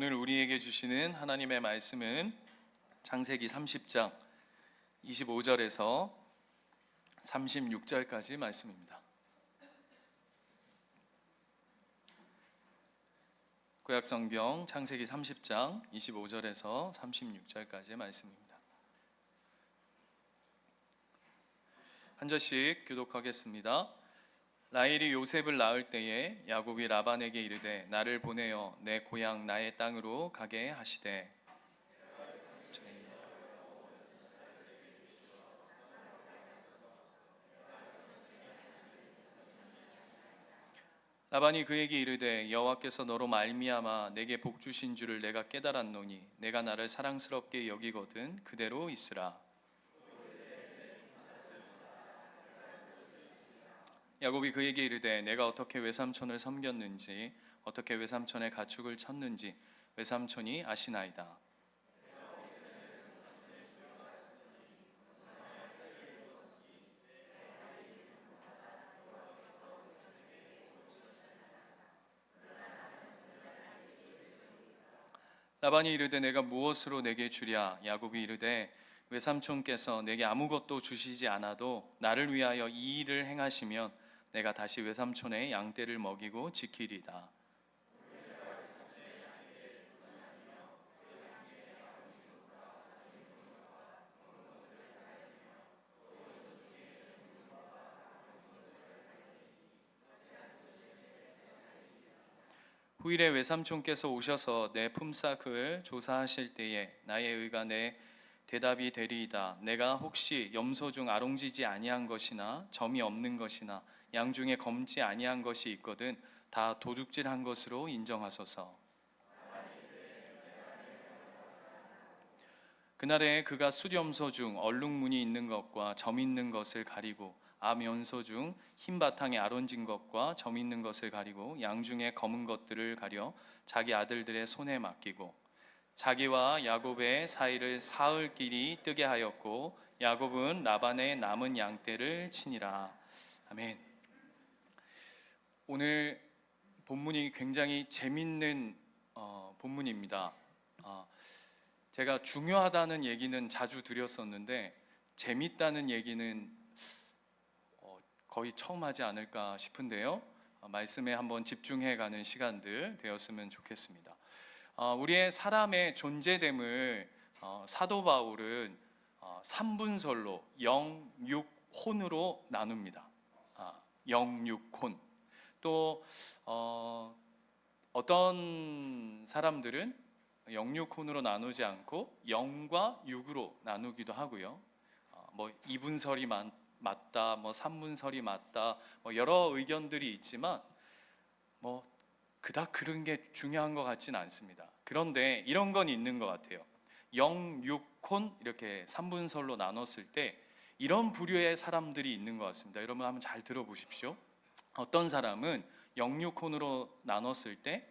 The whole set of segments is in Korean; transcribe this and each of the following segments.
오늘 우리에게 주시는 하나님의 말씀은 창세기 30장 25절에서 36절까지 말씀입니다. 구약성경 창세기 30장 25절에서 36절까지의 말씀입니다. 한 절씩 교독하겠습니다. 라헬이 요셉을 낳을 때에 야곱이 라반에게 이르되 나를 보내어 내 고향 나의 땅으로 가게 하시되 라반이 그에게 이르되 여호와께서 너로 말미암아 내게 복 주신 줄을 내가 깨달았노니 내가 나를 사랑스럽게 여기거든 그대로 있으라. 야곱이 그에게 이르되 내가 어떻게 외삼촌을 섬겼는지 어떻게 외삼촌의 가축을 쳤는지 외삼촌이 아시나이다. 라반이 이르되 내가 무엇으로 내게 주랴. 야곱이 이르되 외삼촌께서 내게 아무것도 주시지 않아도 나를 위하여 이 일을 행하시면 내가 다시 외삼촌의 양떼를 먹이고 지키리다. 후일에 외삼촌께서 오셔서 내 품삯을 조사하실 때에 나의 의가 내 대답이 되리이다. 내가 혹시 염소 중 아롱지지 아니한 것이나 점이 없는 것이나 양 중에 검지 아니한 것이 있거든 다 도둑질한 것으로 인정하소서. 그날에 그가 숫염소 중 얼룩무늬 있는 것과 점 있는 것을 가리고 암연소 중 흰 바탕에 아론진 것과 점 있는 것을 가리고 양 중에 검은 것들을 가려 자기 아들들의 손에 맡기고 자기와 야곱의 사이를 사흘 길이 뜨게 하였고 야곱은 라반의 남은 양떼를 치니라. 아멘. 오늘 본문이 굉장히 재밌는 본문입니다. 제가 중요하다는 얘기는 자주 드렸었는데 재밌다는 얘기는 거의 처음 하지 않을까 싶은데요. 말씀에 한번 집중해가는 시간들 되었으면 좋겠습니다. 우리의 사람의 존재됨을 사도 바울은 3분설로 영육혼으로 나눕니다. 영육혼. 또 어떤 사람들은 영육혼으로 나누지 않고 영과 육으로 나누기도 하고요. 뭐 2분설이 맞다, 뭐 3분설이 맞다, 뭐 여러 의견들이 있지만 뭐 그닥 그런 게 중요한 것 같지는 않습니다. 그런데 이런 건 있는 것 같아요. 영육혼 이렇게 3분설로 나눴을 때 이런 부류의 사람들이 있는 것 같습니다. 여러분 한번 잘 들어보십시오. 어떤 사람은 영육혼으로 나눴을 때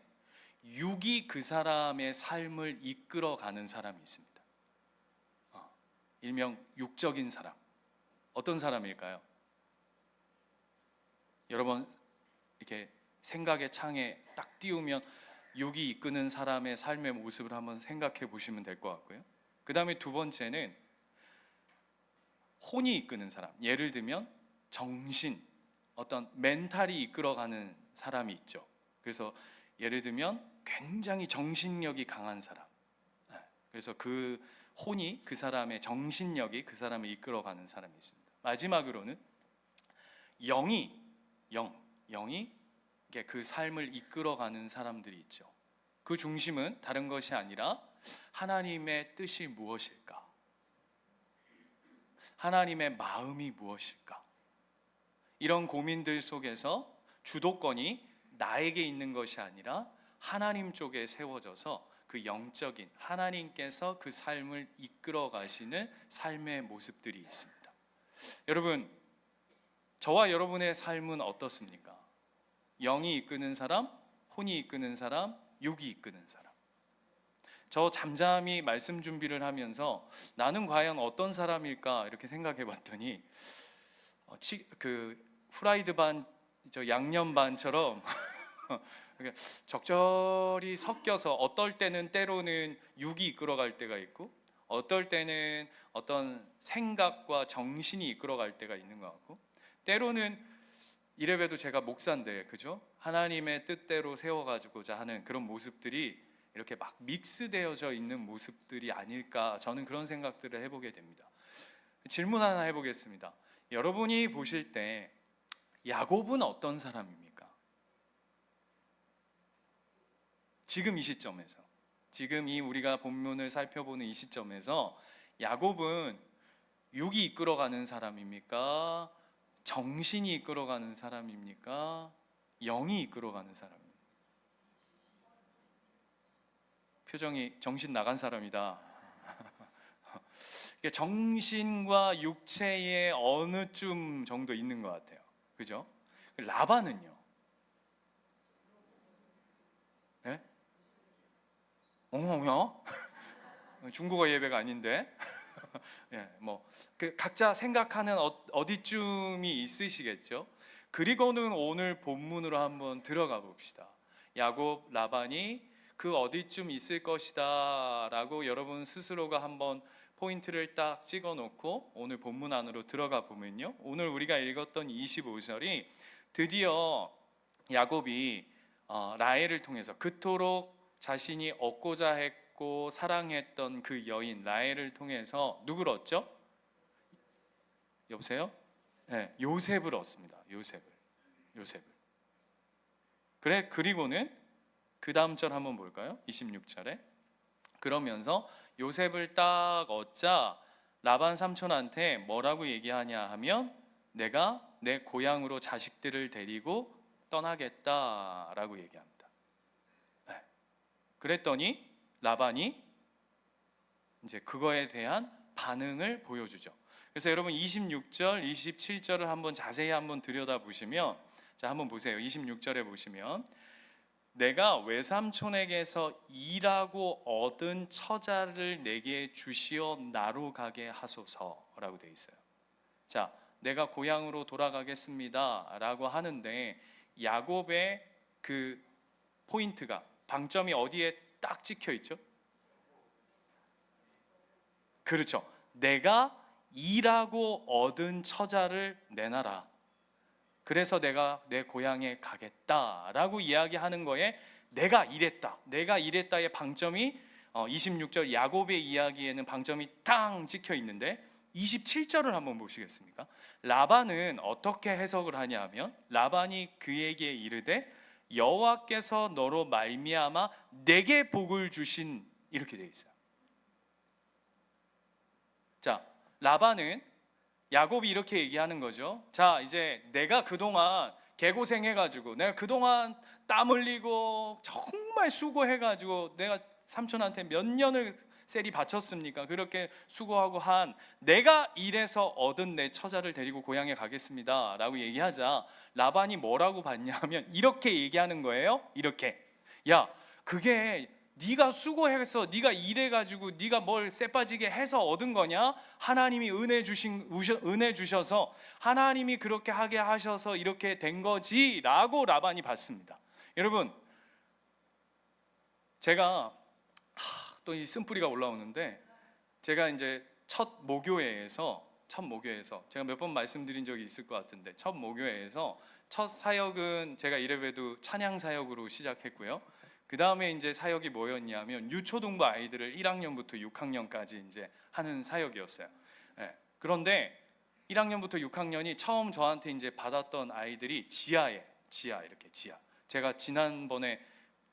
육이 그 사람의 삶을 이끌어가는 사람이 있습니다. 일명 육적인 사람. 어떤 사람일까요? 여러분 이렇게 생각의 창에 딱 띄우면 육이 이끄는 사람의 삶의 모습을 한번 생각해 보시면 될 것 같고요. 그 다음에 두 번째는 혼이 이끄는 사람. 예를 들면 정신, 어떤 멘탈이 이끌어가는 사람이 있죠. 그래서 예를 들면 굉장히 정신력이 강한 사람. 그래서 그 혼이 그 사람의 정신력이 그 사람을 이끌어가는 사람이 있습니다. 마지막으로는 영이 그 삶을 이끌어가는 사람들이 있죠. 그 중심은 다른 것이 아니라 하나님의 뜻이 무엇일까? 하나님의 마음이 무엇일까? 이런 고민들 속에서 주도권이 나에게 있는 것이 아니라 하나님 쪽에 세워져서 그 영적인 하나님께서 그 삶을 이끌어 가시는 삶의 모습들이 있습니다. 여러분, 저와 여러분의 삶은 어떻습니까? 영이 이끄는 사람, 혼이 이끄는 사람, 육이 이끄는 사람. 저 잠잠히 말씀 준비를 하면서 나는 과연 어떤 사람일까 이렇게 생각해 봤더니 그 후라이드 반, 저 양념 반처럼 그러니까 적절히 섞여서 어떨 때는 때로는 육이 이끌어갈 때가 있고 어떨 때는 어떤 생각과 정신이 이끌어갈 때가 있는 것 같고 때로는 이래봬도 제가 목사인데 그죠? 하나님의 뜻대로 세워가지고자 하는 그런 모습들이 이렇게 막 믹스되어져 있는 모습들이 아닐까 저는 그런 생각들을 해보게 됩니다. 질문 하나 해보겠습니다. 여러분이 보실 때 야곱은 어떤 사람입니까? 지금 이 시점에서 지금 이 우리가 본문을 살펴보는 이 시점에서 야곱은 육이 이끌어가는 사람입니까? 정신이 이끌어가는 사람입니까? 영이 이끌어가는 사람입니까? 표정이 정신 나간 사람이다. 정신과 육체의 어느 쯤 정도 있는 것 같아요. 그죠? 라반은요? 예? 어머요? 중국어 예배가 아닌데. 예, 각자 생각하는 어디쯤이 있으시겠죠? 그리고는 오늘 본문으로 한번 들어가 봅시다. 야곱, 라반이 그 어디쯤 있을 것이다 라고 여러분 스스로가 한번 포인트를 딱 찍어 놓고 오늘 본문 안으로 들어가 보면요, 오늘 우리가 읽었던 25절이 드디어 야곱이 라헬을 통해서 그토록 자신이 얻고자 했고 사랑했던 그 여인 라헬을 통해서 누구를 얻죠? 여보세요? 네, 요셉을 얻습니다. 요셉을. 그래, 그리고는 그 다음 절 한번 볼까요? 26절에 그러면서 요셉을 딱 얻자 라반 삼촌한테 뭐라고 얘기하냐 하면 내가 내 고향으로 자식들을 데리고 떠나겠다라고 얘기합니다. 네. 그랬더니 라반이 이제 그거에 대한 반응을 보여주죠. 그래서 여러분 26절, 27절을 한번 자세히 한번 들여다보시면 자 한번 보세요. 26절에 보시면 내가 외삼촌에게서 일하고 얻은 처자를 내게 주시어 나로 가게 하소서라고 되어 있어요. 자, 내가 고향으로 돌아가겠습니다라고 하는데 야곱의 그 포인트가 방점이 어디에 딱 찍혀 있죠? 그렇죠. 내가 일하고 얻은 처자를 내놔라. 그래서 내가 내 고향에 가겠다라고 이야기하는 거에 내가 이랬다의 방점이 26절 야곱의 이야기에는 방점이 탕 찍혀 있는데 27절을 한번 보시겠습니까? 라반은 어떻게 해석을 하냐면 라반이 그에게 이르되 여호와께서 너로 말미암아 내게 복을 주신 이렇게 돼 있어요. 자, 라반은 야곱이 이렇게 얘기하는 거죠. 자, 이제 내가 그동안 개고생해가지고 내가 그동안 땀 흘리고 정말 수고해가지고 내가 삼촌한테 몇 년을 셀이 바쳤습니까? 그렇게 수고하고 한 내가 일해서 얻은 내 처자를 데리고 고향에 가겠습니다 라고 얘기하자 라반이 뭐라고 받냐면 이렇게 얘기하는 거예요. 이렇게, 야, 그게 네가 수고해서 네가 일해가지고 네가 뭘 쎄빠지게 해서 얻은 거냐? 하나님이 은혜 주셔서 하나님이 그렇게 하게 하셔서 이렇게 된 거지라고 라반이 받습니다. 여러분, 제가 또 이 쓴뿌리가 올라오는데 제가 이제 첫 모교회에서 제가 몇 번 말씀드린 적이 있을 것 같은데 첫 모교회에서 첫 사역은 제가 이래봬도 찬양 사역으로 시작했고요. 그 다음에 이제 사역이 뭐였냐면 유초등부 아이들을 1학년부터 6학년까지 이제 하는 사역이었어요. 네. 그런데 1학년부터 6학년이 처음 저한테 이제 받았던 아이들이 지하. 제가 지난번에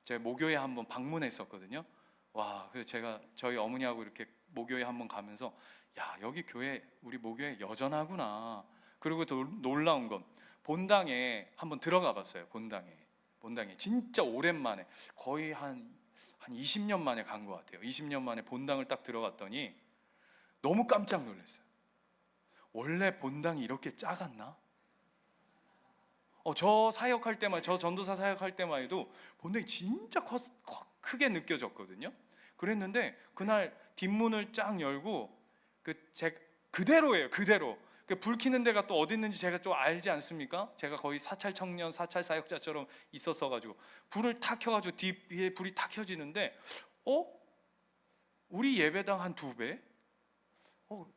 제 모교회 한번 방문했었거든요. 와, 그래서 제가 저희 어머니하고 이렇게 모교회 한번 가면서 야, 여기 교회 우리 모교회 여전하구나. 그리고 또 놀라운 건 본당에 한번 들어가 봤어요. 본당에 진짜 오랜만에 거의 한 20년 만에 간 것 같아요. 20년 만에 본당을 딱 들어갔더니 너무 깜짝 놀랐어요. 원래 본당이 이렇게 작았나? 저 사역할 때만, 저 전도사 사역할 때만 해도 본당이 진짜 크게 느껴졌거든요. 그랬는데 그날 뒷문을 쫙 열고 그대로예요. 그대로 불 켜는 데가 또 어디 있는지 제가 좀 알지 않습니까? 제가 거의 사찰 청년, 사찰 사역자처럼 있었어가지고 불을 탁 켜가지고 뒤에 불이 탁 켜지는데 우리 예배당 한 2배?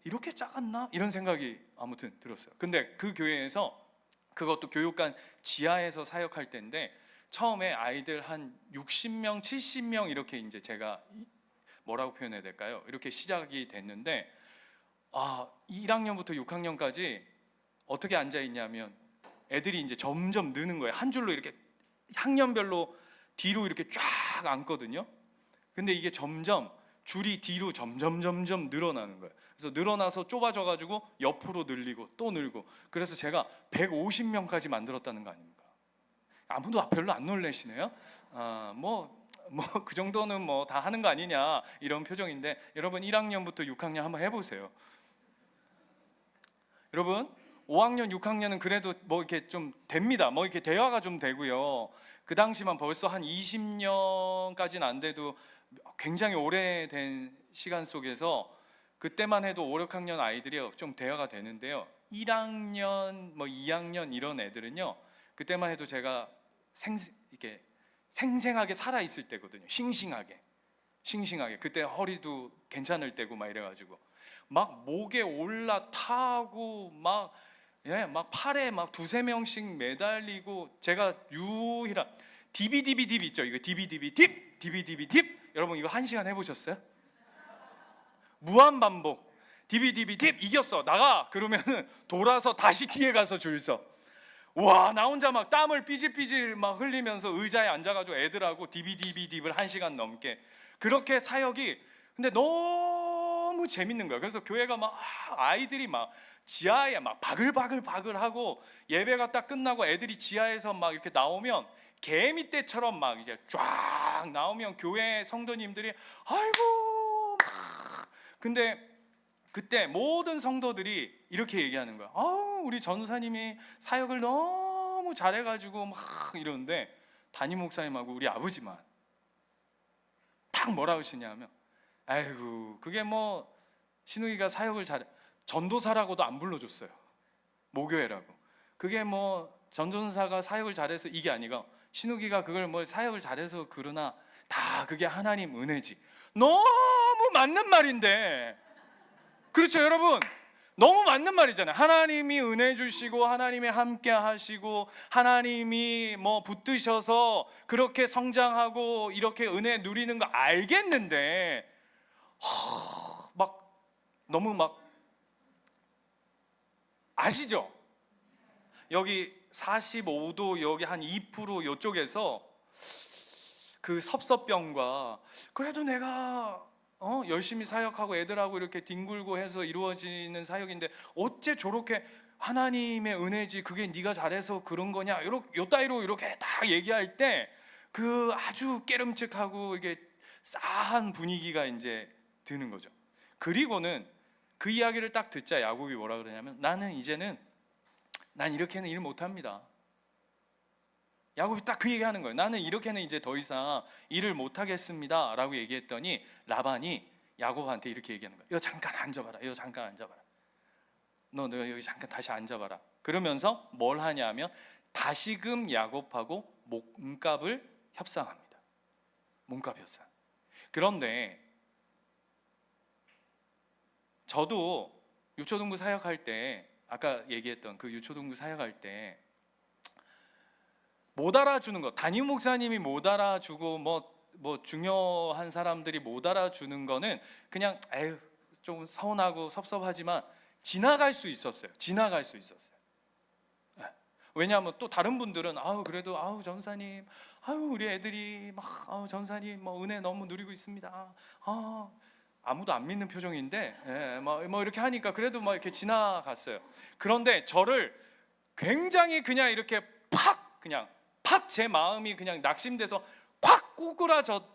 이렇게 작았나? 이런 생각이 아무튼 들었어요. 근데 그 교회에서 그것도 교육관 지하에서 사역할 때인데 처음에 아이들 한 60명, 70명 이렇게 이제 제가 뭐라고 표현해야 될까요? 이렇게 시작이 됐는데 1학년부터 6학년까지 어떻게 앉아 있냐면 애들이 이제 점점 느는 거예요. 한 줄로 이렇게 학년별로 뒤로 이렇게 쫙 앉거든요. 근데 이게 점점 줄이 뒤로 점점 늘어나는 거예요. 그래서 늘어나서 좁아져 가지고 옆으로 늘리고 또 늘고, 그래서 제가 150명까지 만들었다는 거 아닙니까? 아무도 별로 안 놀라시네요. 그 정도는 뭐 다 하는 거 아니냐 이런 표정인데, 여러분 1학년부터 6학년 한번 해보세요. 여러분 5학년, 6학년은 그래도 뭐 이렇게 좀 됩니다. 뭐 이렇게 대화가 좀 되고요. 그 당시만 벌써 한 20년까지는 안 돼도 굉장히 오래된 시간 속에서 그때만 해도 5, 6학년 아이들이 좀 대화가 되는데요. 1학년, 2학년 이런 애들은요. 그때만 해도 제가 이렇게 생생하게 살아 있을 때거든요. 싱싱하게. 그때 허리도 괜찮을 때고 막 이래가지고 막 목에 올라타고 막 팔에 막 2-3명씩 매달리고, 제가 유일한 디비디비 있죠. 이거 디비디비 딥. 여러분 이거 1시간 해보셨어요? 무한 반복. 디비디비 딥 이겼어 나가 그러면은 돌아서 다시 뒤에 가서 줄 서. 와, 나 혼자 막 땀을 삐질삐질 막 흘리면서 의자에 앉아가지고 애들하고 디비디비 딥을 1시간 넘게 그렇게 사역이. 근데 너무 재밌는 거야. 그래서 교회가 막 아이들이 막 지하에 막 바글바글하고, 예배가 딱 끝나고 애들이 지하에서 막 이렇게 나오면 개미 떼처럼 막 이제 쫙 나오면 교회 성도님들이 아이고 막. 근데 그때 모든 성도들이 이렇게 얘기하는 거야. 우리 전사님이 사역을 너무 잘해가지고 막 이러는데, 담임 목사님하고 우리 아버지만 딱 뭐라 하시냐면, 아이고 그게 뭐 신우이가 사역을 잘해, 전도사라고도 안 불러줬어요. 모교회라고. 그게 뭐 전도사가 사역을 잘해서 이게 아니고, 신우기가 그걸 뭐 사역을 잘해서 그러나 다 그게 하나님 은혜지. 너무 맞는 말인데, 그렇죠 여러분? 너무 맞는 말이잖아요. 하나님이 은혜 주시고 하나님이 함께 하시고 하나님이 뭐 붙드셔서 그렇게 성장하고 이렇게 은혜 누리는 거 알겠는데 막 너무 막 아시죠? 여기 45도 여기 한 2% 요쪽에서 그 섭섭병과, 그래도 내가 열심히 사역하고 애들하고 이렇게 뒹굴고 해서 이루어지는 사역인데 어째 저렇게 하나님의 은혜지 그게 네가 잘해서 그런 거냐, 요 따위로 이렇게 딱 얘기할 때 그 아주 깨름칙하고 이게 싸한 분위기가 이제 드는 거죠. 그리고는 그 이야기를 딱 듣자 야곱이 뭐라 그러냐면, 난 이렇게는 일 못합니다. 야곱이 딱 그 얘기하는 거예요. 나는 이렇게는 이제 더 이상 일을 못하겠습니다 라고 얘기했더니 라반이 야곱한테 이렇게 얘기하는 거예요. 너 잠깐 앉아봐라. 너 여기 잠깐 다시 앉아봐라. 그러면서 뭘 하냐면 다시금 야곱하고 몸값을 협상합니다. 몸값 협상. 그런데 저도 유초동부 사역할 때, 아까 얘기했던 그 유초동부 사역할 때 못 알아주는 거, 담임 목사님이 못 알아주고 뭐 중요한 사람들이 못 알아주는 거는 그냥 좀 서운하고 섭섭하지만 지나갈 수 있었어요. 왜냐하면 또 다른 분들은 그래도 전사님, 우리 애들이 막 전사님 뭐 은혜 너무 누리고 있습니다. 아무도 안 믿는 표정인데 뭐 이렇게 하니까 그래도 뭐 이렇게 지나갔어요. 그런데 저를 굉장히 그냥 이렇게 팍 제 마음이 그냥 낙심돼서 확 꼬꾸라져.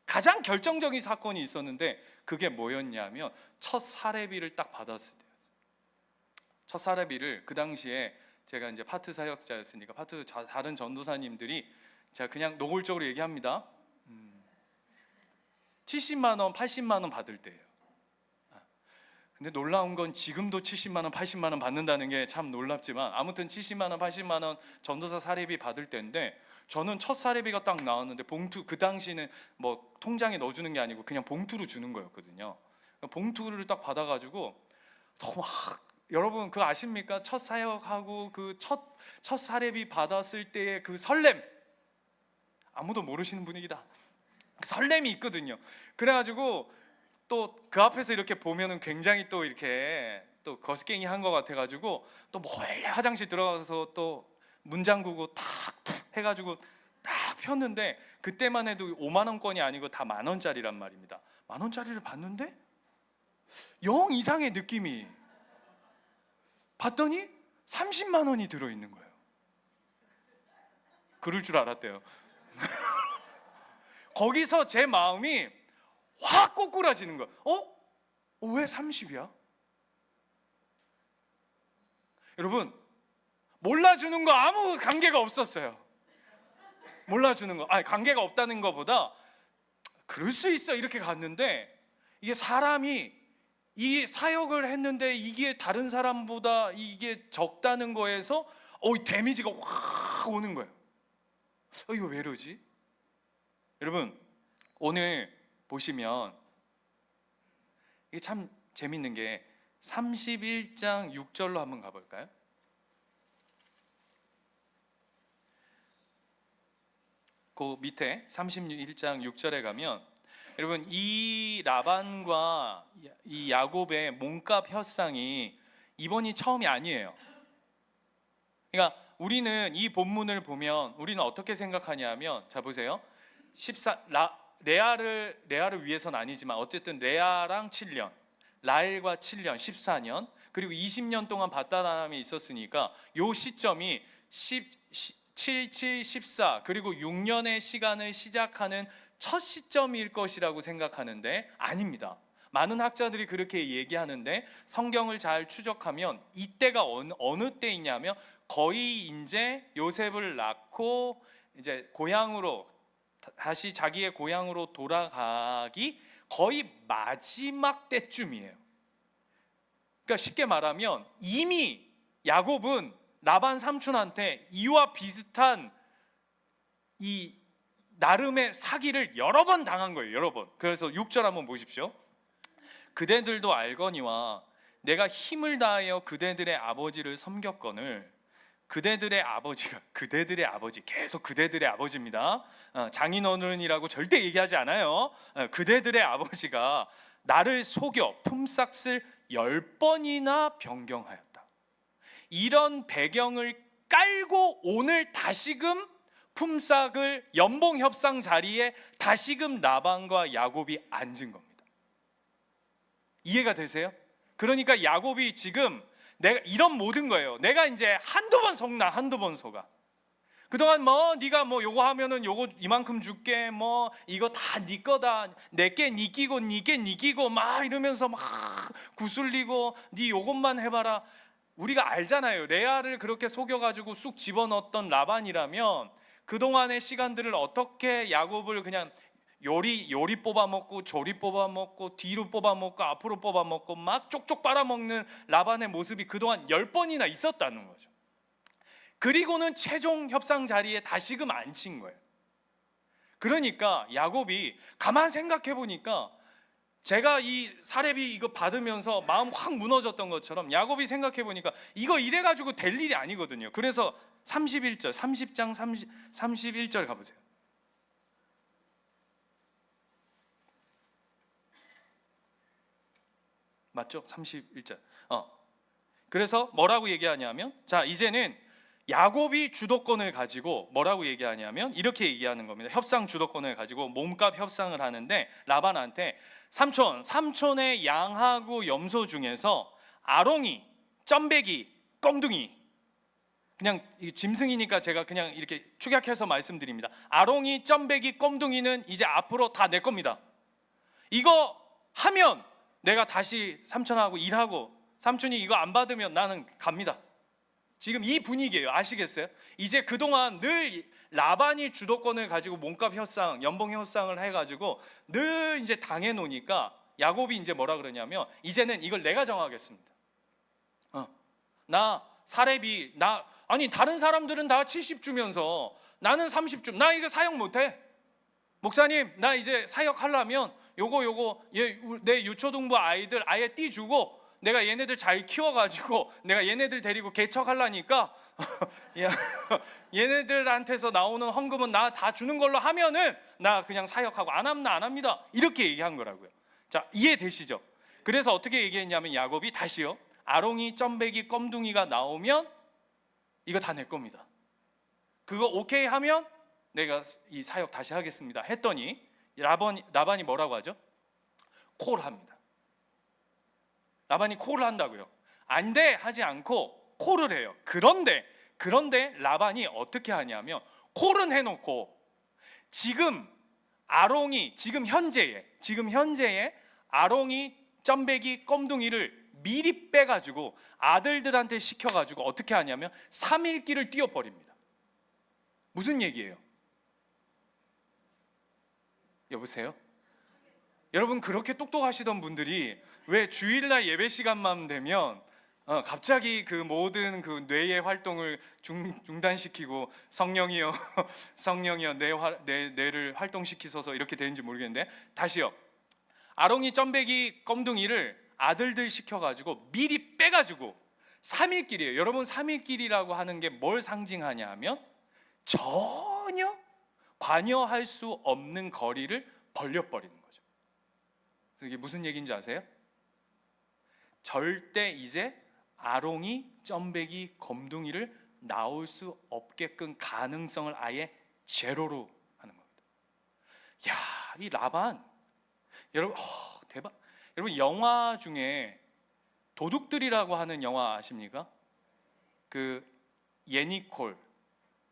가장 결정적인 사건이 있었는데 그게 뭐였냐면 첫 사례비를 딱 받았을 때였어요. 첫 사례비를 그 당시에 제가 이제 파트 사역자였으니까 다른 전도사님들이, 제가 그냥 노골적으로 얘기합니다. 70만 원, 80만 원 받을 때예요. 근데 놀라운 건 지금도 70만 원, 80만 원 받는다는 게 참 놀랍지만, 아무튼 70만 원, 80만 원 전도사 사례비 받을 때인데, 저는 첫 사례비가 딱 나왔는데 봉투, 그 당시는 뭐 통장에 넣어주는 게 아니고 그냥 봉투로 주는 거였거든요. 봉투를 딱 받아가지고 막, 여러분 그거 아십니까? 첫 사역하고 그 첫 사례비 받았을 때의 그 설렘, 아무도 모르시는 분위기다. 설렘이 있거든요. 그래가지고 또 그 앞에서 이렇게 보면은 굉장히 또 이렇게 또 거스갱이 한 것 같아가지고 또 몰래 화장실 들어가서 또 문 잠그고 탁 해가지고 딱 폈는데, 그때만 해도 5만 원권이 아니고 다 10,000원짜리란 말입니다. 10,000원짜리를 봤는데 영 이상의 느낌이, 봤더니 30만 원이 들어있는 거예요. 그럴 줄 알았대요. 거기서 제 마음이 확 꼬꾸라지는 거야. 왜 30이야? 여러분, 몰라주는 거 아무 관계가 없었어요. 몰라주는 거, 아니 관계가 없다는 것보다 그럴 수 있어 이렇게 갔는데, 이게 사람이 이 사역을 했는데 이게 다른 사람보다 이게 적다는 거에서 데미지가 확 오는 거예요. 이거 왜 이러지? 여러분, 오늘 보시면 이게 참 재밌는 게 31장 6절로 한번 가볼까요? 그 밑에 31장 6절에 가면, 여러분 이 라반과 이 야곱의 몸값 협상이 이번이 처음이 아니에요. 그러니까 우리는 이 본문을 보면 우리는 어떻게 생각하냐면, 자 보세요. 레아를 위해서는 아니지만 어쨌든 레아랑 7년, 라헬과 7년, 14년, 그리고 20년 동안 밧다람이 있었으니까 요 시점이 7, 7, 14 그리고 6년의 시간을 시작하는 첫 시점일 것이라고 생각하는데 아닙니다. 많은 학자들이 그렇게 얘기하는데, 성경을 잘 추적하면 이때가 어느 때이냐면 거의 이제 요셉을 낳고 이제 고향으로 다시 자기의 고향으로 돌아가기 거의 마지막 때쯤이에요. 그러니까 쉽게 말하면 이미 야곱은 라반 삼촌한테 이와 비슷한 이 나름의 사기를 여러 번 당한 거예요. 여러 번. 그래서 6절 한번 보십시오. 그대들도 알거니와 내가 힘을 다하여 그대들의 아버지를 섬겼거늘. 그대들의 아버지, 계속 그대들의 아버지입니다. 장인어른이라고 절대 얘기하지 않아요. 그대들의 아버지가 나를 속여 품삯을 10번이나 변경하였다. 이런 배경을 깔고 오늘 다시금 품삯을 연봉 협상 자리에 다시금 라반과 야곱이 앉은 겁니다. 이해가 되세요? 그러니까 야곱이 지금 내가 이런 모든 거예요. 내가 이제 한두 번 속아. 그동안 뭐 네가 뭐 요거 하면은 요거 이만큼 줄게, 뭐 이거 다 네 거다, 내게 네 끼고 네게 네 끼고 막 이러면서 막 구슬리고 네 요것만 해봐라. 우리가 알잖아요. 레아를 그렇게 속여가지고 쑥 집어넣었던 라반이라면 그동안의 시간들을 어떻게 야곱을 그냥 요리 뽑아먹고 조리 뽑아먹고 뒤로 뽑아먹고 앞으로 뽑아먹고 막 쪽쪽 빨아먹는 라반의 모습이 그동안 10번이나 있었다는 거죠. 그리고는 최종 협상 자리에 다시금 앉힌 거예요. 그러니까 야곱이 가만 생각해 보니까, 제가 이 사례비 이거 받으면서 마음 확 무너졌던 것처럼 야곱이 생각해 보니까 이거 이래 가지고 될 일이 아니거든요. 그래서 31절, 30장 31절 가보세요. 맞죠? 31절. 그래서 뭐라고 얘기하냐면, 자 이제는 야곱이 주도권을 가지고 뭐라고 얘기하냐면 이렇게 얘기하는 겁니다. 협상 주도권을 가지고 몸값 협상을 하는데, 라반한테 삼촌의 양하고 염소 중에서 아롱이, 점배기, 껌둥이, 그냥 짐승이니까 제가 그냥 이렇게 축약해서 말씀드립니다. 아롱이, 점배기, 껌둥이는 이제 앞으로 다 내 겁니다. 이거 하면 내가 다시 삼촌하고 일하고, 삼촌이 이거 안 받으면 나는 갑니다. 지금 이 분위기예요. 아시겠어요? 이제 그동안 늘 라반이 주도권을 가지고 몸값 협상, 연봉 협상을 해가지고 늘 이제 당해놓으니까 야곱이 이제 뭐라 그러냐면 이제는 이걸 내가 정하겠습니다. 나 사렙이 아니 다른 사람들은 다 70 주면서 나는 30 주. 나 이거 사역 못해. 목사님 나 이제 사역하려면 요거 내 유초등부 아이들 아예 띠 주고 내가 얘네들 잘 키워가지고 내가 얘네들 데리고 개척하려니까 얘네들한테서 나오는 헌금은 나 다 주는 걸로 하면은 나 그냥 사역하고 안 하면 안 합니다. 이렇게 얘기한 거라고요. 자, 이해되시죠? 그래서 어떻게 얘기했냐면 야곱이 다시요, 아롱이, 점배기, 껌둥이가 나오면 이거 다 내 겁니다. 그거 오케이 하면 내가 이 사역 다시 하겠습니다 했더니 라반이 뭐라고 하죠? 콜합니다. 라반이 콜을 한다고요. 안 돼 하지 않고 콜을 해요. 그런데 라반이 어떻게 하냐면 콜은 해놓고 지금 아롱이 지금 현재의 아롱이, 점배기, 껌둥이를 미리 빼가지고 아들들한테 시켜가지고 어떻게 하냐면 3일길을 띄워버립니다. 무슨 얘기예요? 여보세요? 여러분 그렇게 똑똑하시던 분들이 왜 주일날 예배 시간만 되면 갑자기 그 모든 그 뇌의 활동을 중단시키고 성령이여 내 뇌를 활동시키소서 이렇게 되는지 모르겠는데 다시요. 아롱이, 점배기, 껌둥이를 아들들 시켜가지고 미리 빼가지고 3일길이에요. 여러분 3일길이라고 하는 게 뭘 상징하냐 하면 전혀 관여할 수 없는 거리를 벌려버리는 거죠. 이게 무슨 얘기인지 아세요? 절대 이제 아롱이, 점배기, 검둥이를 나올 수 없게끔 가능성을 아예 제로로 하는 겁니다. 야, 이 라반 여러분 대박. 여러분 영화 중에 도둑들이라고 하는 영화 아십니까? 그 예니콜,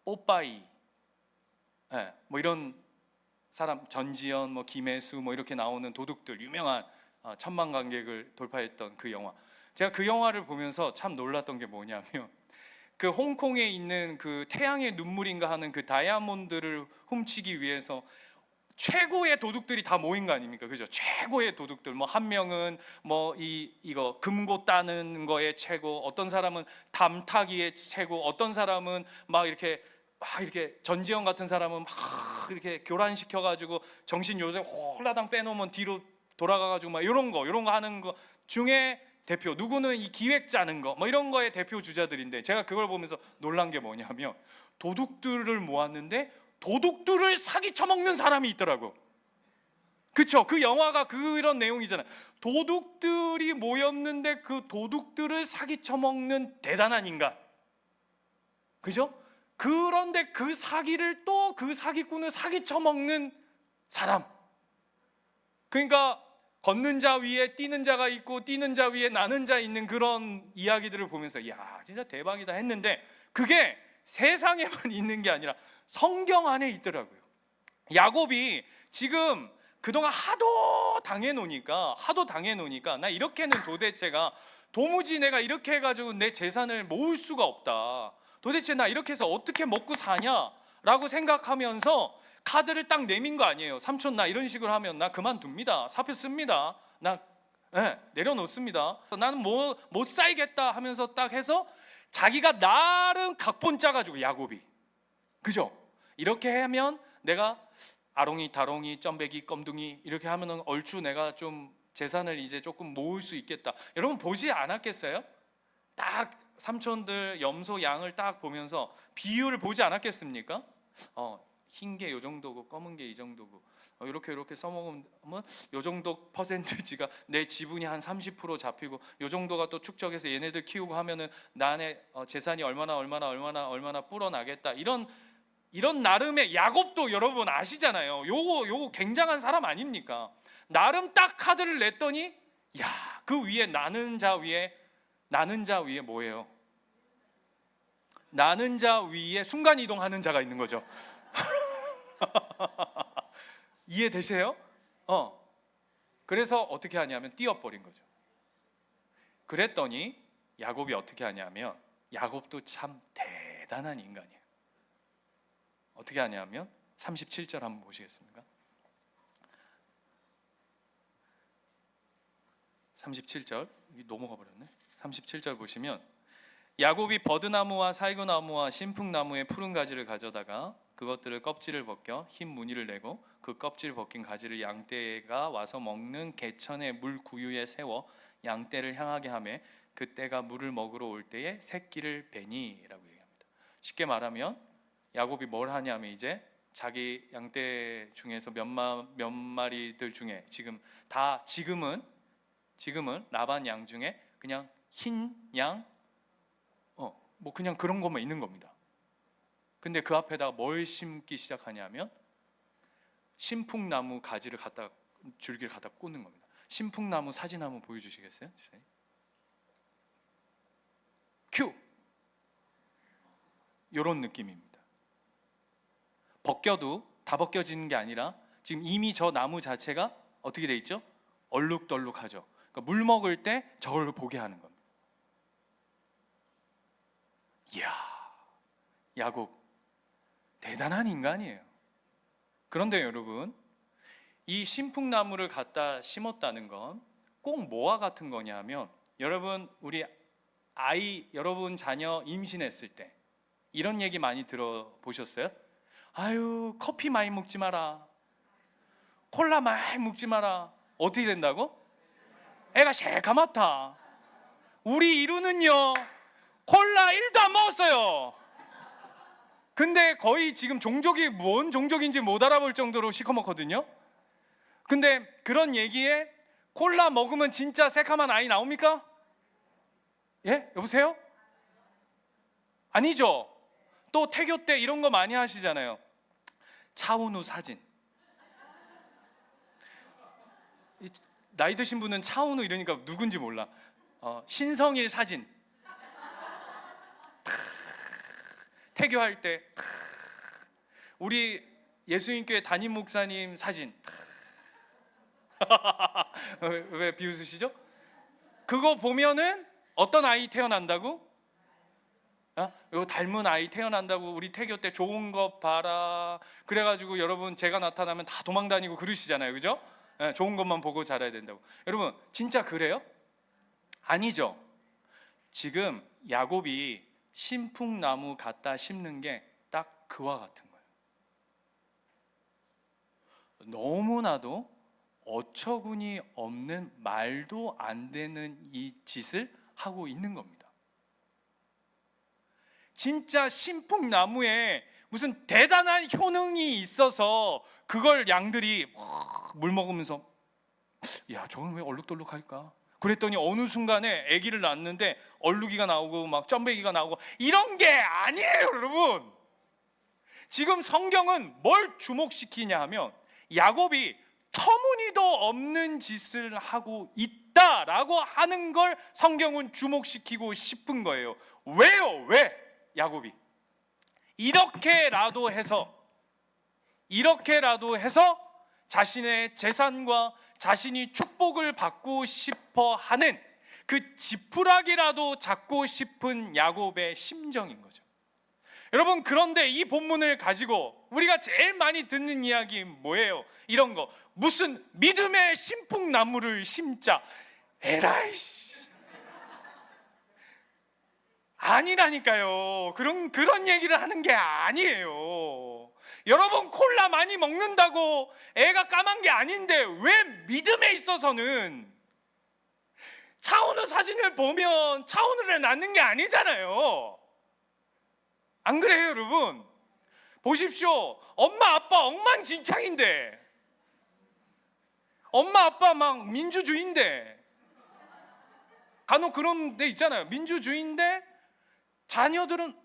뽀빠이, 뭐 이런 사람, 전지현, 뭐 김혜수, 뭐 이렇게 나오는 도둑들, 유명한 천만 관객을 돌파했던 그 영화. 제가 그 영화를 보면서 참 놀랐던 게 뭐냐면 그 홍콩에 있는 그 태양의 눈물인가 하는 그 다이아몬드를 훔치기 위해서 최고의 도둑들이 다 모인 거 아닙니까? 그죠? 최고의 도둑들. 뭐 한 명은 뭐 이거 금고 따는 거에 최고, 어떤 사람은 담 타기에 최고, 어떤 사람은 막 이렇게 전지현 같은 사람은 막 이렇게 교란시켜가지고 정신 요새 홀라당 빼놓으면 뒤로 돌아가가지고 막 이런 거 하는 거 중에 대표, 누구는 이 기획 짜는 거 뭐 이런 거의 대표 주자들인데 제가 그걸 보면서 놀란 게 뭐냐면 도둑들을 모았는데 도둑들을 사기 쳐먹는 사람이 있더라고. 그쵸? 그 영화가 그런 내용이잖아요. 도둑들이 모였는데 그 도둑들을 사기 쳐먹는 대단한 인간. 그죠? 그런데 그 사기를 또 그 사기꾼을 사기 쳐먹는 사람. 그러니까 걷는 자 위에 뛰는 자가 있고 뛰는 자 위에 나는 자 있는 그런 이야기들을 보면서 야 진짜 대박이다 했는데 그게 세상에만 있는 게 아니라 성경 안에 있더라고요. 야곱이 지금 그동안 하도 당해놓으니까 나 이렇게는 도무지 내가 이렇게 해가지고 내 재산을 모을 수가 없다. 도대체 나 이렇게 해서 어떻게 먹고 사냐라고 생각하면서 카드를 딱 내민 거 아니에요. 삼촌 나 이런 식으로 하면 나 그만둡니다. 사표 씁니다. 내려놓습니다. 나는 못 살겠다 하면서 딱 해서 자기가 나름 각본 짜가지고 야곱이 그죠? 이렇게 하면 내가 아롱이, 다롱이, 점배기, 껌둥이 이렇게 하면은 얼추 내가 좀 재산을 이제 조금 모을 수 있겠다. 여러분 보지 않았겠어요? 딱 삼촌들 염소 양을 딱 보면서 비율을 보지 않았겠습니까? 흰 게 요 정도고 검은 게 이 정도고 이렇게 써먹으면 요 정도 퍼센티지가 내 지분이 한 30% 잡히고 요 정도가 또 축적해서 얘네들 키우고 하면은 나의 재산이 얼마나 불어나겠다. 이런 나름의 야곱도 여러분 아시잖아요. 요거 굉장한 사람 아닙니까? 나름 딱 카드를 냈더니 야, 그 위에 나는 자 위에 뭐예요? 나는 자 위에 순간 이동하는 자가 있는 거죠. 이해되세요? 그래서 어떻게 하냐면 띄워버린 거죠. 그랬더니 야곱이 어떻게 하냐면 야곱도 참 대단한 인간이에요. 어떻게 하냐면 37절 한번 보시겠습니까? 37절 넘어가 버렸네. 37절 보시면 야곱이 버드나무와 살구나무와 신풍나무의 푸른 가지를 가져다가 그것들을 껍질을 벗겨 흰 무늬를 내고 그 껍질 벗긴 가지를 양떼가 와서 먹는 개천의 물 구유에 세워 양떼를 향하게 하매 그때가 물을 먹으러 올 때에 새끼를 베니라고 얘기합니다. 쉽게 말하면 야곱이 뭘 하냐면 이제 자기 양떼 중에서 몇 마리들 중에 지금은 라반 양 중에 그냥 흰 양, 뭐 그냥 그런 것만 있는 겁니다. 근데 그 앞에다가 뭘 심기 시작하냐면 신풍나무 가지를 줄기를 갖다 꽂는 겁니다. 신풍나무 사진 한번 보여주시겠어요? 큐! 이런 느낌입니다. 벗겨도 다 벗겨지는 게 아니라 지금 이미 저 나무 자체가 어떻게 돼 있죠? 얼룩덜룩하죠. 그러니까 물 먹을 때 저걸 보게 하는 겁니다. 이야, 야곱 대단한 인간이에요. 그런데 여러분, 이 신풍나무를 갖다 심었다는 건 꼭 뭐와 같은 거냐면, 여러분 여러분 자녀 임신했을 때 이런 얘기 많이 들어보셨어요? 아유, 커피 많이 먹지 마라, 콜라 많이 먹지 마라. 어떻게 된다고? 애가 새까맣다. 우리 이루는요 콜라 1도 안 먹었어요. 근데 거의 지금 종족이 뭔 종족인지 못 알아볼 정도로 시커멓거든요. 근데 그런 얘기에 콜라 먹으면 진짜 새까만 아이 나옵니까? 예? 여보세요? 아니죠. 또 태교 때 이런 거 많이 하시잖아요. 차은우 사진. 나이 드신 분은 차은우 이러니까 누군지 몰라. 신성일 사진. 태교할 때 우리 예수님교회 담임 목사님 사진. 왜 비웃으시죠? 그거 보면은 어떤 아이 태어난다고? 이거 닮은 아이 태어난다고, 우리 태교 때 좋은 것 봐라 그래가지고 여러분 제가 나타나면 다 도망다니고 그러시잖아요, 그죠? 좋은 것만 보고 자라야 된다고. 여러분 진짜 그래요? 아니죠. 지금 야곱이 신풍나무 갖다 심는 게 딱 그와 같은 거예요. 너무나도 어처구니 없는, 말도 안 되는 이 짓을 하고 있는 겁니다. 진짜 신풍나무에 무슨 대단한 효능이 있어서 그걸 양들이 물 먹으면서 야, 저건 왜 얼룩덜룩할까? 그랬더니 어느 순간에 아기를 낳았는데 얼룩이가 나오고 막 점배기가 나오고, 이런 게 아니에요, 여러분. 지금 성경은 뭘 주목시키냐 하면 야곱이 터무니도 없는 짓을 하고 있다라고 하는 걸 성경은 주목시키고 싶은 거예요. 왜요? 왜? 야곱이 이렇게라도 해서 자신의 재산과 자신이 축복을 받고 싶어 하는 그 지푸라기라도 잡고 싶은 야곱의 심정인 거죠. 여러분, 그런데 이 본문을 가지고 우리가 제일 많이 듣는 이야기 뭐예요? 이런 거. 무슨 믿음의 신풍나무를 심자. 에라이씨. 아니라니까요. 그런 얘기를 하는 게 아니에요. 여러분, 콜라 많이 먹는다고 애가 까만 게 아닌데 왜 믿음에 있어서는 차은우 사진을 보면 차은우를 낳는 게 아니잖아요. 안 그래요, 여러분? 보십시오. 엄마 아빠 엉망진창인데, 엄마 아빠 막 민주주의인데, 간혹 그런 데 있잖아요. 민주주의인데 자녀들은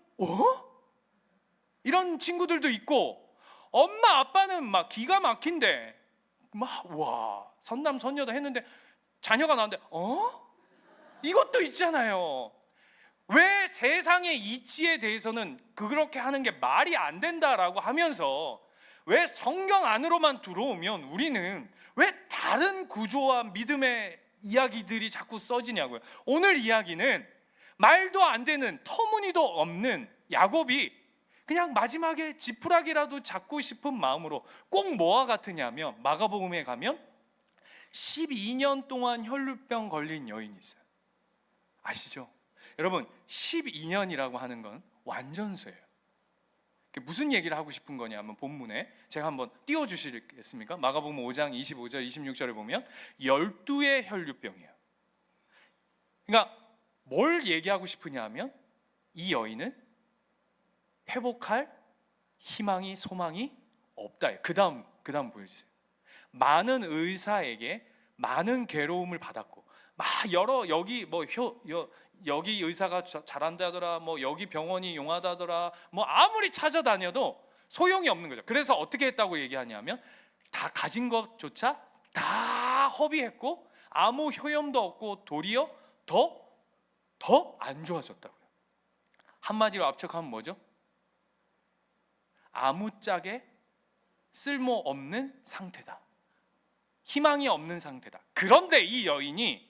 이런 친구들도 있고, 엄마 아빠는 막 기가 막힌데 와 선남선녀도 했는데 자녀가 나왔는데 이것도 있잖아요. 왜 세상의 이치에 대해서는 그렇게 하는 게 말이 안 된다라고 하면서 왜 성경 안으로만 들어오면 우리는 왜 다른 구조와 믿음의 이야기들이 자꾸 써지냐고요. 오늘 이야기는 말도 안 되는, 터무니도 없는 야곱이 그냥 마지막에 지푸라기라도 잡고 싶은 마음으로 꼭 뭐와 같으냐면, 마가복음에 가면 12년 동안 혈루병 걸린 여인이 있어요. 아시죠? 여러분, 12년이라고 하는 건 완전수예요. 무슨 얘기를 하고 싶은 거냐면 본문에 제가 한번 띄워주시겠습니까? 마가복음 5장 25절 26절에 보면 12의 혈루병이에요. 그러니까 뭘 얘기하고 싶으냐 면 이 여인은 회복할 희망이 소망이 없다. 그 다음 보여주세요. 많은 의사에게 많은 괴로움을 받았고 막 여기 여기 의사가 잘한다더라, 여기 병원이 용하다더라, 아무리 찾아다녀도 소용이 없는 거죠. 그래서 어떻게 했다고 얘기하냐면 다 가진 것조차 다 허비했고 아무 효험도 없고 도리어 더 안 좋아졌다고요. 한마디로 압축하면 뭐죠? 아무짝에 쓸모없는 상태다. 희망이 없는 상태다. 그런데 이 여인이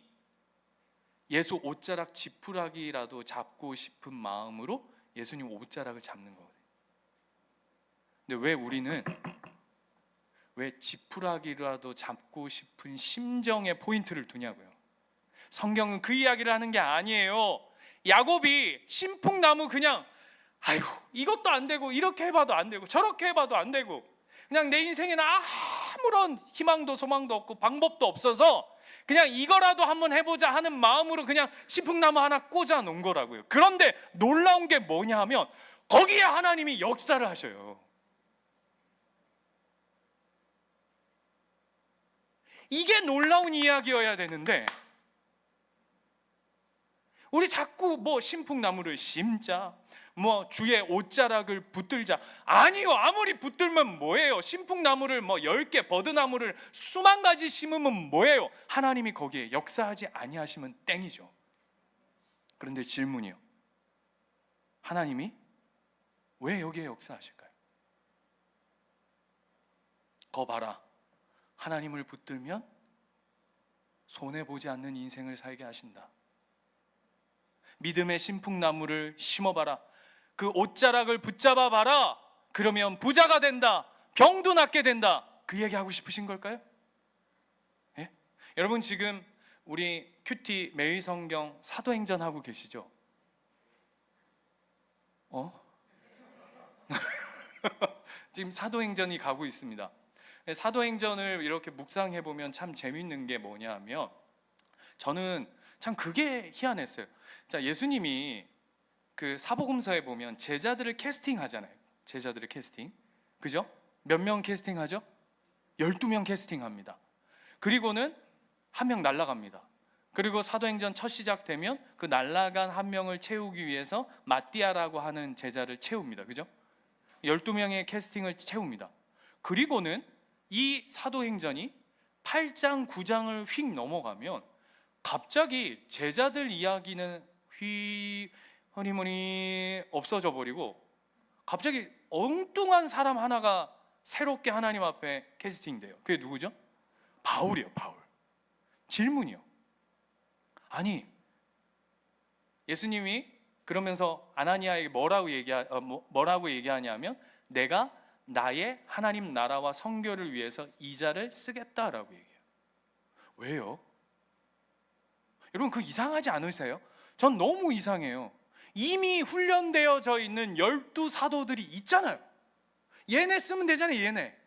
예수 옷자락 지푸라기라도 잡고 싶은 마음으로 예수님 옷자락을 잡는 거거든요. 근데 왜 우리는 왜 지푸라기라도 잡고 싶은 심정에 포인트를 두냐고요. 성경은 그 이야기를 하는 게 아니에요. 야곱이 신풍나무 그냥 아이고 이것도 안 되고 이렇게 해봐도 안 되고 저렇게 해봐도 안 되고 그냥 내 인생에는 아무런 희망도 소망도 없고 방법도 없어서 그냥 이거라도 한번 해보자 하는 마음으로 그냥 신풍나무 하나 꽂아 놓은 거라고요. 그런데 놀라운 게 뭐냐 하면 거기에 하나님이 역사를 하셔요. 이게 놀라운 이야기여야 되는데 우리 자꾸 신풍나무를 심자, 주의 옷자락을 붙들자. 아니요, 아무리 붙들면 뭐예요? 신풍나무를 10개, 버드나무를 수만 가지 심으면 뭐예요? 하나님이 거기에 역사하지 아니하시면 땡이죠. 그런데 질문이요, 하나님이 왜 여기에 역사하실까요? 거 봐라, 하나님을 붙들면 손해보지 않는 인생을 살게 하신다. 믿음의 신풍나무를 심어봐라, 그 옷자락을 붙잡아 봐라, 그러면 부자가 된다, 병도 낫게 된다. 그 얘기하고 싶으신 걸까요? 예? 여러분 지금 우리 큐티 매일 성경 사도행전 하고 계시죠? 지금 사도행전이 가고 있습니다. 사도행전을 이렇게 묵상해 보면 참 재밌는 게 뭐냐면 저는 참 그게 희한했어요. 자, 예수님이 그 사복음서에 보면 제자들을 캐스팅하잖아요. 제자들을 캐스팅, 그죠? 몇 명 캐스팅하죠? 12명 캐스팅합니다. 그리고는 한 명 날아갑니다. 그리고 사도행전 첫 시작되면 그 날아간 한 명을 채우기 위해서 마띠아라고 하는 제자를 채웁니다. 그죠? 12명의 캐스팅을 채웁니다. 그리고는 이 사도행전이 8장 9장을 휙 넘어가면 갑자기 제자들 이야기는 허니머니 없어져 버리고 갑자기 엉뚱한 사람 하나가 새롭게 하나님 앞에 캐스팅돼요. 그게 누구죠? 바울이요. 바울. 질문이요, 아니 예수님이 그러면서 아나니아에게 뭐라고 얘기하냐면 내가 나의 하나님 나라와 선교를 위해서 이 자를 쓰겠다라고 얘기해요. 왜요? 여러분 그 이상하지 않으세요? 전 너무 이상해요. 이미 훈련되어져 있는 12 사도들이 있잖아요. 얘네 쓰면 되잖아요. 얘네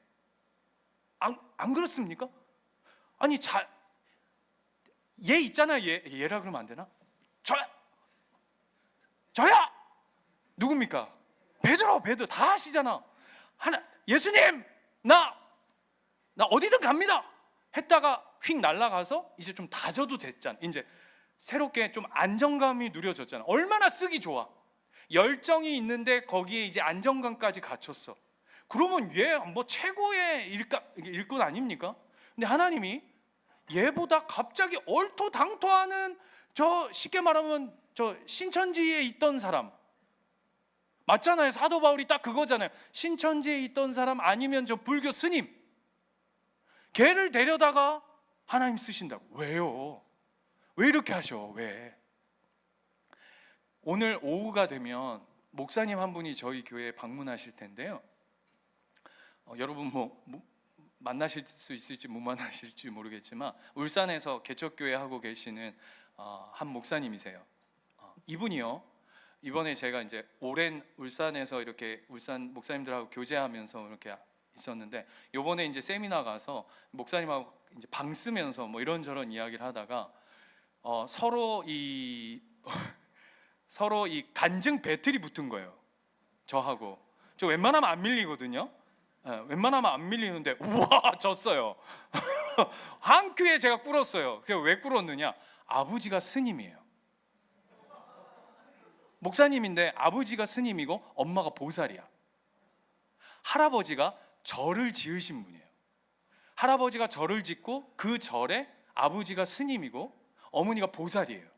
안 그렇습니까? 아니 얘 있잖아요. 얘라 그러면 안 되나? 저야 누굽니까? 베드로 다 아시잖아. 예수님 나 어디든 갑니다 했다가 휙 날아가서 이제 좀 다져도 됐잖아. 이제 새롭게 좀 안정감이 누려졌잖아. 얼마나 쓰기 좋아. 열정이 있는데 거기에 이제 안정감까지 갖췄어. 그러면 얘 최고의 일꾼 아닙니까? 근데 하나님이 얘보다 갑자기 얼토당토하는 쉽게 말하면 신천지에 있던 사람 맞잖아요. 사도 바울이 딱 그거잖아요. 신천지에 있던 사람 아니면 불교 스님, 걔를 데려다가 하나님 쓰신다고. 왜요? 왜 이렇게 하셔? 왜? 오늘 오후가 되면 목사님 한 분이 저희 교회에 방문하실 텐데요. 여러분 만나실 수 있을지 못 만나실지 모르겠지만 울산에서 개척교회 하고 계시는 한 목사님이세요. 이분이요, 이번에 제가 이제 오랜 울산에서 이렇게 울산 목사님들하고 교제하면서 이렇게 있었는데, 요번에 이제 세미나 가서 목사님하고 이제 방 쓰면서 뭐 이런저런 이야기를 하다가 서로 이 서로 이 간증 배틀이 붙은 거예요. 저하고. 저 웬만하면 안 밀리거든요. 웬만하면 안 밀리는데 우와 졌어요. 한 큐에 제가 꿇었어요. 그게 왜 꿇었느냐? 아버지가 스님이에요. 목사님인데 아버지가 스님이고 엄마가 보살이야. 할아버지가 절을 지으신 분이에요. 할아버지가 절을 짓고 그 절에 아버지가 스님이고 어머니가 보살이에요.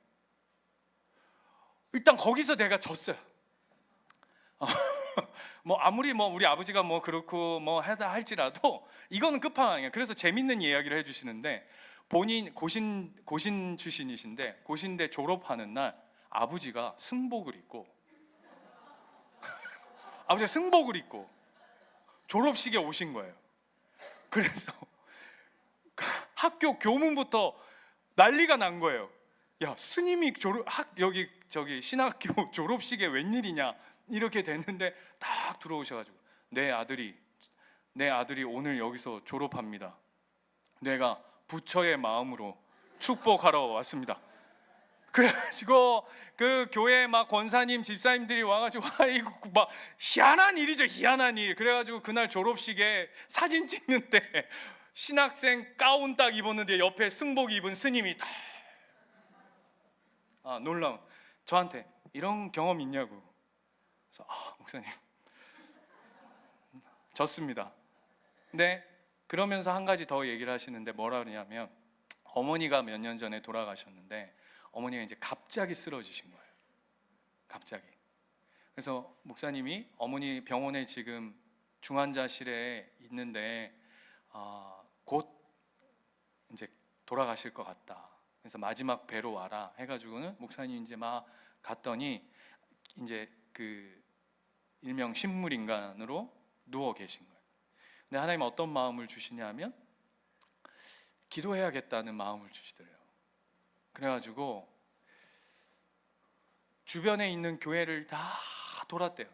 일단 거기서 내가 졌어요. 뭐 아무리 뭐 우리 아버지가 뭐 그렇고 뭐 하다 할지라도 이거는 끝판왕이에요. 그래서 재밌는 이야기를 해주시는데, 본인 고신 출신이신데 고신대 졸업하는 날 아버지가 승복을 입고 아버지가 승복을 입고 졸업식에 오신 거예요. 그래서 학교 교문부터 난리가 난 거예요. 야, 스님이 여기 저기 신학교 졸업식에 웬일이냐 이렇게 됐는데 딱 들어오셔가지고 내 아들이 오늘 여기서 졸업합니다. 내가 부처의 마음으로 축복하러 왔습니다. 그래가지고 그 교회 막 권사님 집사님들이 와가지고 아이고 막 희한한 일이죠, 희한한 일. 그래가지고 그날 졸업식에 사진 찍는데 신학생 가운 딱 입었는데 옆에 승복 입은 스님이 다 놀라운, 저한테 이런 경험 있냐고. 그래서 목사님 졌습니다. 근데 그러면서 한 가지 더 얘기를 하시는데 뭐라 그러냐면, 어머니가 몇 년 전에 돌아가셨는데 어머니가 이제 갑자기 쓰러지신 거예요. 갑자기. 그래서 목사님이 어머니 병원에 지금 중환자실에 있는데 곧 이제 돌아가실 것 같다. 그래서 마지막 배로 와라 해가지고는 목사님 이제 막 갔더니 이제 그 일명 식물인간으로 누워 계신 거예요. 근데 하나님 어떤 마음을 주시냐면 기도해야겠다는 마음을 주시더래요. 그래가지고 주변에 있는 교회를 다 돌았대요.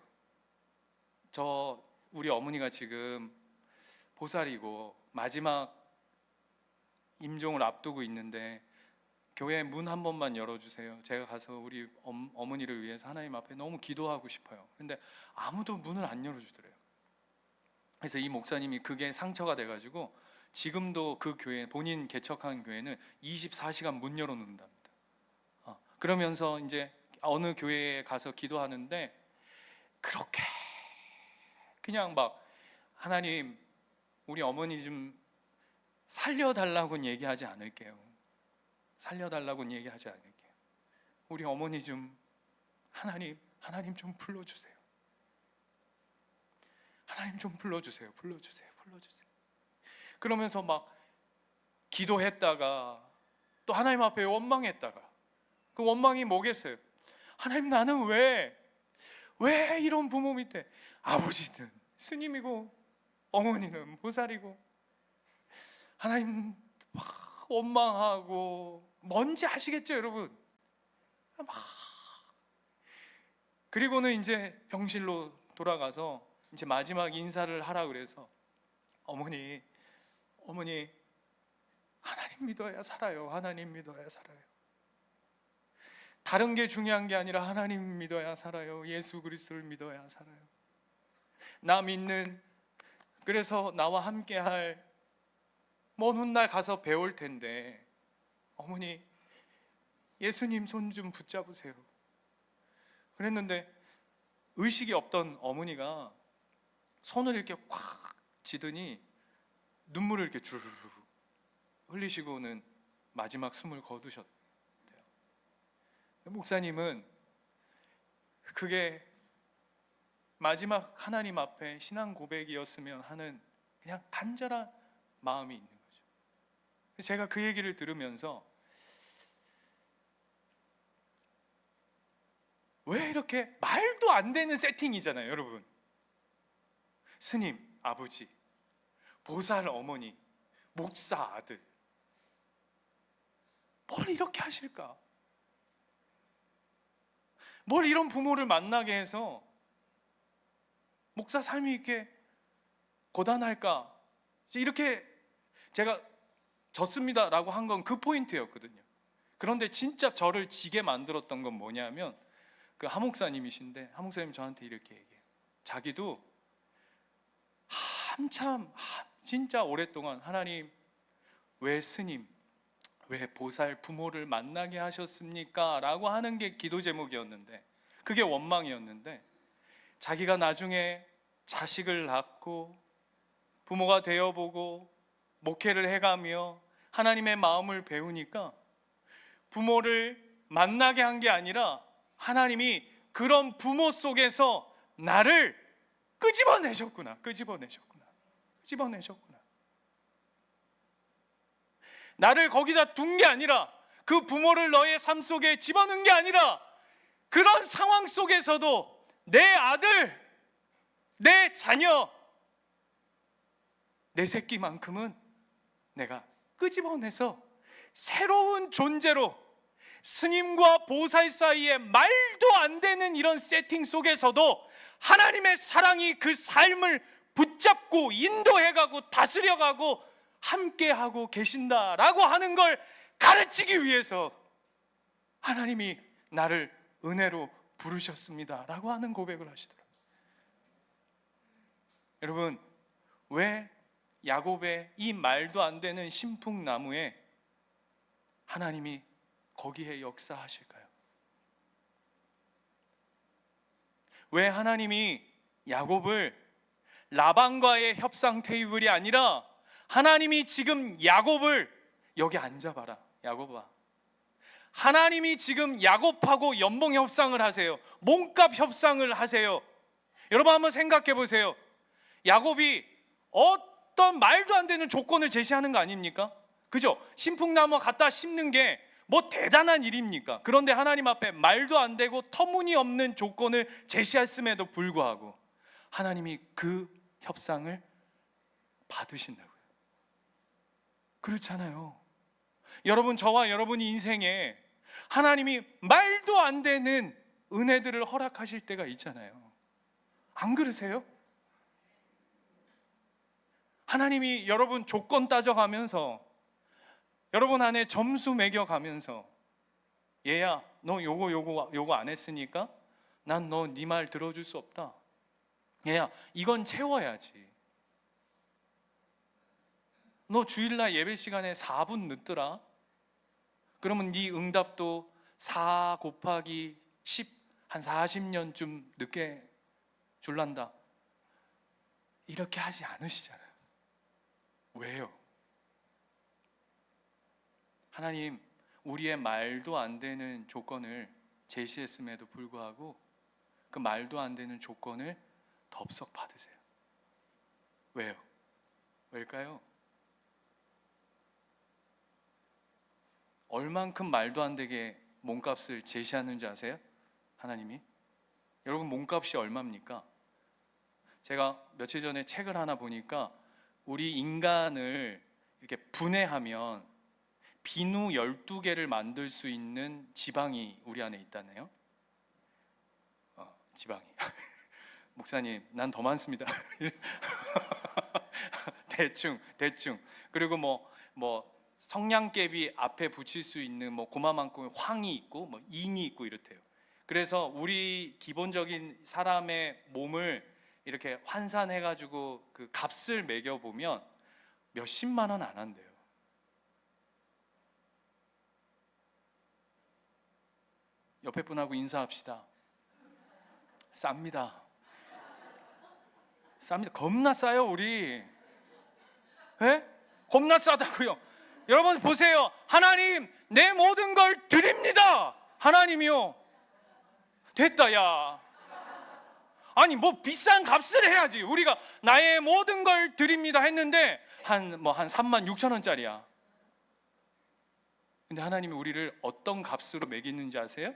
우리 어머니가 지금 보살이고 마지막 임종을 앞두고 있는데 교회 문 한 번만 열어주세요. 제가 가서 우리 어머니를 위해서 하나님 앞에 너무 기도하고 싶어요. 근데 아무도 문을 안 열어주더래요. 그래서 이 목사님이 그게 상처가 돼가지고 지금도 그 교회, 본인 개척한 교회는 24시간 문 열어놓는답니다. 그러면서 이제 어느 교회에 가서 기도하는데 그렇게 그냥 막 하나님 우리 어머니 좀 살려달라고는 얘기하지 않을게요. 살려달라고는 얘기하지 않을게요. 우리 어머니 좀 하나님 좀 불러주세요. 하나님 좀 불러주세요. 그러면서 막 기도했다가 또 하나님 앞에 원망했다가, 그 원망이 뭐겠어요? 하나님 나는 왜 이런 부모 밑에, 아버지는 스님이고 어머니는 보살이고 하나님 막 원망하고, 뭔지 아시겠죠 여러분? 막 그리고는 이제 병실로 돌아가서 이제 마지막 인사를 하라 그래서 어머니 하나님 믿어야 살아요. 하나님 믿어야 살아요. 다른 게 중요한 게 아니라 하나님 믿어야 살아요. 예수 그리스도를 믿어야 살아요. 나 믿는, 그래서 나와 함께 할 먼 훗날 가서 배울 텐데 어머니 예수님 손 좀 붙잡으세요. 그랬는데 의식이 없던 어머니가 손을 이렇게 꽉 쥐더니 눈물을 이렇게 주르르 흘리시고는 마지막 숨을 거두셨대요. 목사님은 그게 마지막 하나님 앞에 신앙 고백이었으면 하는 그냥 간절한 마음이 있는 거죠. 제가 그 얘기를 들으면서 왜 이렇게 말도 안 되는 세팅이잖아요 여러분. 스님, 아버지, 보살 어머니, 목사 아들, 뭘 이렇게 하실까? 뭘 이런 부모를 만나게 해서 목사 삶이 이렇게 고단할까? 이렇게 제가 졌습니다라고 한 건 그 포인트였거든요. 그런데 진짜 저를 지게 만들었던 건 뭐냐면 그 하목사님이신데, 하목사님 저한테 이렇게 얘기해요. 자기도 한참 진짜 오랫동안 하나님, 왜 스님, 왜 보살 부모를 만나게 하셨습니까? 라고 하는 게 기도 제목이었는데, 그게 원망이었는데, 자기가 나중에 자식을 낳고 부모가 되어보고 목회를 해가며 하나님의 마음을 배우니까 부모를 만나게 한 게 아니라 하나님이 그런 부모 속에서 나를 끄집어내셨구나. 나를 거기다 둔 게 아니라, 그 부모를 너의 삶 속에 집어넣은 게 아니라, 그런 상황 속에서도 내 아들, 내 자녀, 내 새끼만큼은 내가 끄집어내서 새로운 존재로, 스님과 보살 사이에 말도 안 되는 이런 세팅 속에서도 하나님의 사랑이 그 삶을 붙잡고 인도해가고 다스려가고 함께하고 계신다라고 하는 걸 가르치기 위해서 하나님이 나를 은혜로 부르셨습니다 라고 하는 고백을 하시더라고요. 여러분, 왜 야곱의 이 말도 안 되는 신풍나무에 하나님이 거기에 역사하실까요? 왜 하나님이 야곱을 라반과의 협상 테이블이 아니라 하나님이 지금 야곱을 여기 앉아봐라, 야곱아, 하나님이 지금 야곱하고 연봉 협상을 하세요. 몸값 협상을 하세요. 여러분 한번 생각해 보세요. 야곱이 어떤 말도 안 되는 조건을 제시하는 거 아닙니까? 그죠? 신풍나무 갖다 심는 게 뭐 대단한 일입니까? 그런데 하나님 앞에 말도 안 되고 터무니없는 조건을 제시했음에도 불구하고 하나님이 그 협상을 받으신다고요. 그렇잖아요. 여러분, 저와 여러분이 인생에 하나님이 말도 안 되는 은혜들을 허락하실 때가 있잖아요. 안 그러세요? 하나님이 여러분 조건 따져가면서, 여러분 안에 점수 매겨가면서, 얘야 너 요거 안 했으니까 난 너 네 말 들어줄 수 없다. 얘야 이건 채워야지. 너 주일날 예배 시간에 4분 늦더라. 그러면 네 응답도 4 곱하기 10, 한 40년쯤 늦게 줄란다. 이렇게 하지 않으시잖아요. 왜요? 하나님, 우리의 말도 안 되는 조건을 제시했음에도 불구하고 그 말도 안 되는 조건을 덥석 받으세요. 왜요? 왜일까요? 얼만큼 말도 안 되게 몸값을 제시하는지 아세요? 하나님이? 여러분, 몸값이 얼마입니까? 제가 며칠 전에 책을 하나 보니까 우리 인간을 이렇게 분해하면 비누 12개를 만들 수 있는 지방이 우리 안에 있다네요. 지방이. 목사님, 난 더 많습니다. 대충. 그리고 뭐 성냥개비 앞에 붙일 수 있는 뭐 고마만큼 황이 있고 뭐 인이 있고 이렇대요. 그래서 우리 기본적인 사람의 몸을 이렇게 환산해가지고 그 값을 매겨보면 몇십만 원 안 한대요. 옆에 분하고 인사합시다. 쌉니다. 겁나 싸요 우리. 에? 겁나 싸다고요. 여러분 보세요. 하나님, 내 모든 걸 드립니다. 하나님이요. 됐다 야. 아니 뭐 비싼 값을 해야지. 우리가 나의 모든 걸 드립니다 했는데 한 36,000원짜리야. 근데 하나님이 우리를 어떤 값으로 매기는지 아세요?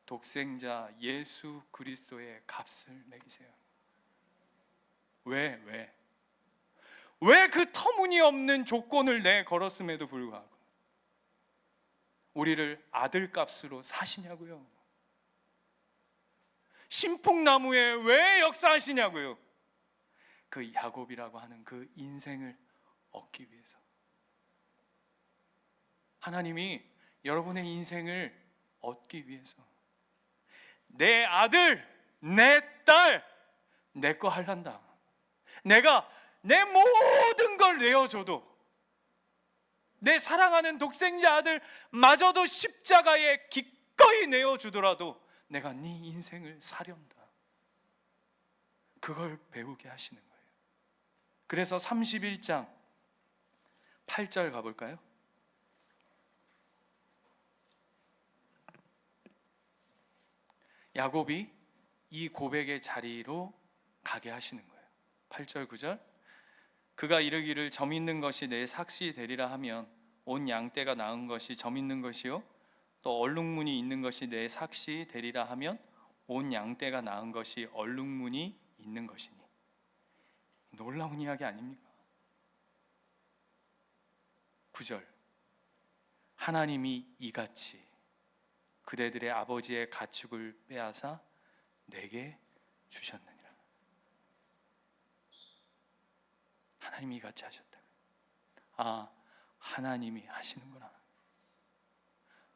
독생자 예수 그리스도의 값을 매기세요. 왜? 왜 그 터무니없는 조건을 걸었음에도 불구하고 우리를 아들값으로 사시냐고요. 신풍나무에 왜 역사하시냐고요. 그 야곱이라고 하는 그 인생을 얻기 위해서. 하나님이 여러분의 인생을 얻기 위해서 내 아들, 내 딸, 내 거 할란다. 내가 내 모든 걸 내어줘도, 내 사랑하는 독생자 아들 마저도 십자가에 기꺼이 내어주더라도 내가 네 인생을 사련다. 그걸 배우게 하시는 거예요. 그래서 31장 8절 가볼까요? 야곱이 이 고백의 자리로 가게 하시는 거예요. 8절 9절 그가 이르기를 점 있는 것이 내 삭시 되리라 하면 온 양떼가 낳은 것이 점 있는 것이요 또 얼룩무늬 있는 것이 내 삭시 되리라 하면 온 양떼가 낳은 것이 얼룩무늬 있는 것이니. 놀라운 이야기 아닙니까? 9절 하나님이 이같이 그대들의 아버지의 가축을 빼앗아 내게 주셨느니라. 하나님이 이같이 하셨다. 아, 하나님이 하시는구나.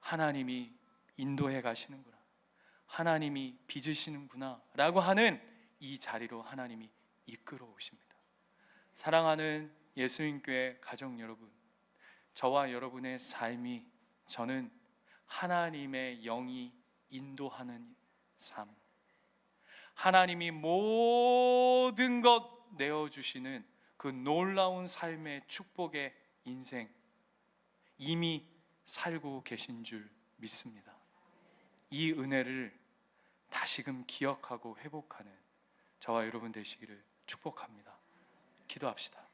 하나님이 인도해 가시는구나. 하나님이 빚으시는구나 라고 하는 이 자리로 하나님이 이끌어 오십니다. 사랑하는 예수님교회 가족 여러분, 저와 여러분의 삶이, 저는 하나님의 영이 인도하는 삶, 하나님이 모든 것 내어주시는 그 놀라운 삶의 축복의 인생 이미 살고 계신 줄 믿습니다. 이 은혜를 다시금 기억하고 회복하는 저와 여러분 되시기를 축복합니다. 기도합시다.